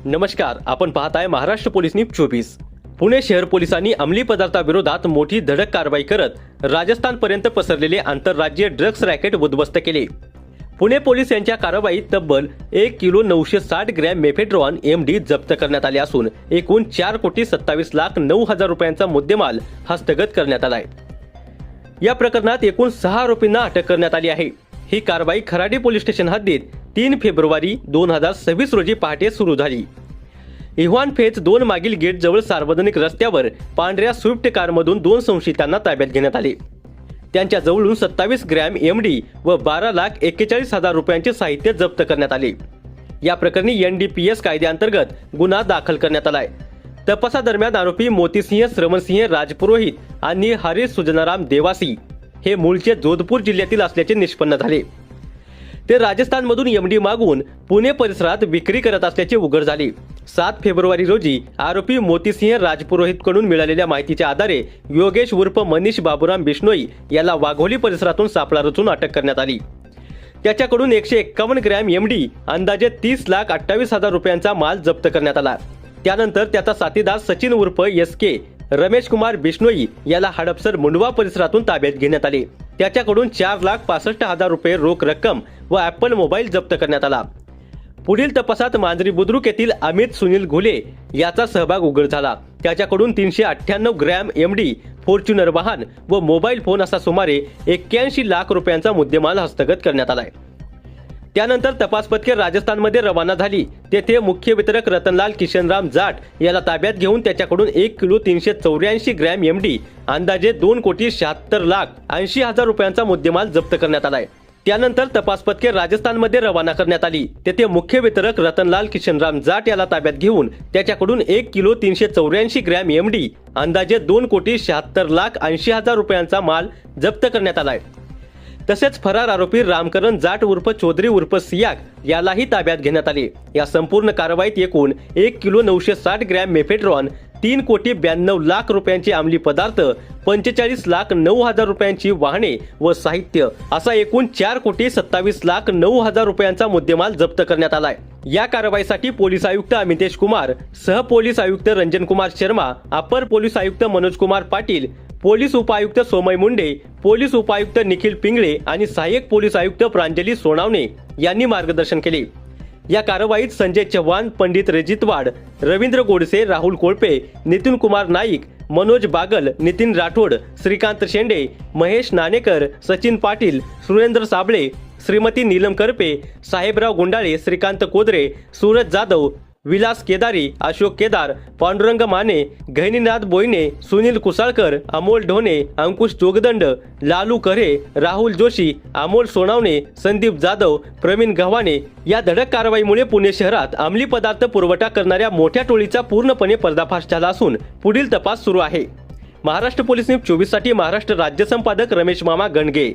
नमस्कार, आपण पाहताय महाराष्ट्र पोलीस न्यूज 24। पुणे शहर पोलिसांनी अंमली पदार्थाविरोधात मोठी धडक कारवाई करत राजस्थानपर्यंत पसरलेले आंतरराज्यीय ड्रग्स रॅकेट उद्ध्वस्त केले। पुणे पोलीस यांच्या कारवाईत तब्बल 1 किलो 960 ग्रॅम मेफेड्रॉन MD जप्त करण्यात आले असून एकूण 4,27,09,000 रुपयांचा मुद्देमाल हस्तगत करण्यात आलाय। या प्रकरणात एकूण 6 आरोपींना अटक करण्यात आली आहे। ही कारवाई खराडी पोलीस स्टेशन हद्दीत 3 फेब्रुवारी 2026 रोजी पहाटे सुरू झाली। इव्हान फेज 2 मागील गेट जवळ सार्वजनिक रस्त्यावर पांढऱ्या स्विफ्ट कारमधून 2 संशयितांना ताब्यात घेण्यात आले। त्यांच्या जवळून 27 ग्रॅम MD व 12,41,000 रुपयांचे साहित्य जप्त करण्यात आले। या प्रकरणी NDPS कायद्याअंतर्गत गुन्हा दाखल करण्यात आलाय। तपासादरम्यान आरोपी मोतीसिंह श्रवणसिंह राजपुरोहित आणि हरीश सुजनाराम देवासी हे मूळचे जोधपूर जिल्ह्यातील असल्याचे निष्पन्न झाले। ते राजस्थानमधून MD मागून पुणे परिसरात विक्री करत असल्याचे उघड झाले। 7 फेब्रुवारी रोजी आरोपी मोतीसिंह राजपुरोहितकडून मिळालेल्या माहितीच्या आधारे योगेश उर्फ मनीष बाबूराम बिश्नोई याला वाघोली परिसरातून सापळा रचून अटक करण्यात आली। त्याच्याकडून 151 ग्रॅम MD अंदाजे 30,28,000 रुपयांचा माल जप्त करण्यात आला। त्यानंतर त्याचा साथीदार सचिन उर्फ SK रमेश कुमार बिश्नोई याला हडपसर मुंडवा परिसरातून ताब्यात घेण्यात आले। त्याच्याकडून 4,65,000 रुपये रोख रक्कम व ॲपल मोबाईल जप्त करण्यात आला। पुढील तपासात मांजरी बुद्रुक येथील अमित सुनील घुले याचा सहभाग उघड झाला। त्याच्याकडून 398 ग्रॅम MD फॉर्च्युनर वाहन व मोबाईल फोन असा सुमारे 81 लाख रुपयांचा मुद्देमाल हस्तगत करण्यात आलाय। त्यानंतर तपास पथके राजस्थानमध्ये रवाना झाली। तेथे मुख्य वितरक रतनलाल किशनराम जाट याला ताब्यात घेऊन त्याच्याकडून 1 किलो 384 ग्रॅम MD अंदाजे 2,76,80,000 रुपयांचा मुद्देमाल जप्त करण्यात आलाय। त्यानंतर तपास पथके राजस्थानमध्ये रवाना करण्यात आली। तेथे मुख्य वितरक रतनलाल किशनराम जाट याला ताब्यात घेऊन त्याच्याकडून 1 किलो 384 ग्रॅम MD अंदाजे 2,76,80,000 रुपयांचा माल जप्त करण्यात आलाय। तसेच फरार आरोपी रामकरण जाट उर्फ चौधरी उर्फ सियाक यालाही ताब्यात घेण्यात आले। या संपूर्ण कारवाईत एकूण 1 किलो 960 ग्रॅम मेफेड्रॉन, 3,92,00,000 रुपयांचे अंमली पदार्थ, 45,09,000 रुपयांची वाहने व साहित्य असा एकूण 4,27,09,000 रुपयांचा मुद्देमाल जप्त करण्यात आलाय। या कारवाईसाठी पोलीस आयुक्त अमितेश कुमार, सहपोलीस आयुक्त रंजन कुमार शर्मा, अपर पोलीस आयुक्त मनोज कुमार पाटील, पोलीस उपायुक्त सोमय मुंडे, पोलीस उपायुक्त निखिल पिंगळे आणि सहाय्यक पोलीस आयुक्त प्रांजली सोनावणे यांनी मार्गदर्शन केले। या कारवाईत संजय चव्हाण, पंडित रेजितवाड, रवींद्र गोडसे, राहुल कोळपे, नितीन कुमार नाईक, मनोज बागल, नितीन राठोड, श्रीकांत शेंडे, महेश नाणेकर, सचिन पाटील, सुरेंद्र साबळे, श्रीमती नीलम करपे, साहेबराव गुंडाळे, श्रीकांत कोदरे, सूरज जाधव, विलास केदारी, अशोक केदार, पांडुरंग माने, गहिनीनाथ बोईने, सुनील कुसाळकर, अमोल ढोणे, अंकुश जोगदंड, लालू करे, राहुल जोशी, अमोल सोनावणे, संदीप जाधव, प्रवीण गव्हाणे या धडक कारवाईमुळे पुणे शहरात अंमली पदार्थ पुरवठा करणाऱ्या मोठ्या टोळीचा पूर्णपणे पर्दाफाश झाला असून पुढील तपास सुरू आहे। महाराष्ट्र पोलीस न्यूज 24 साठी महाराष्ट्र राज्य संपादक रमेश मामा गणगे।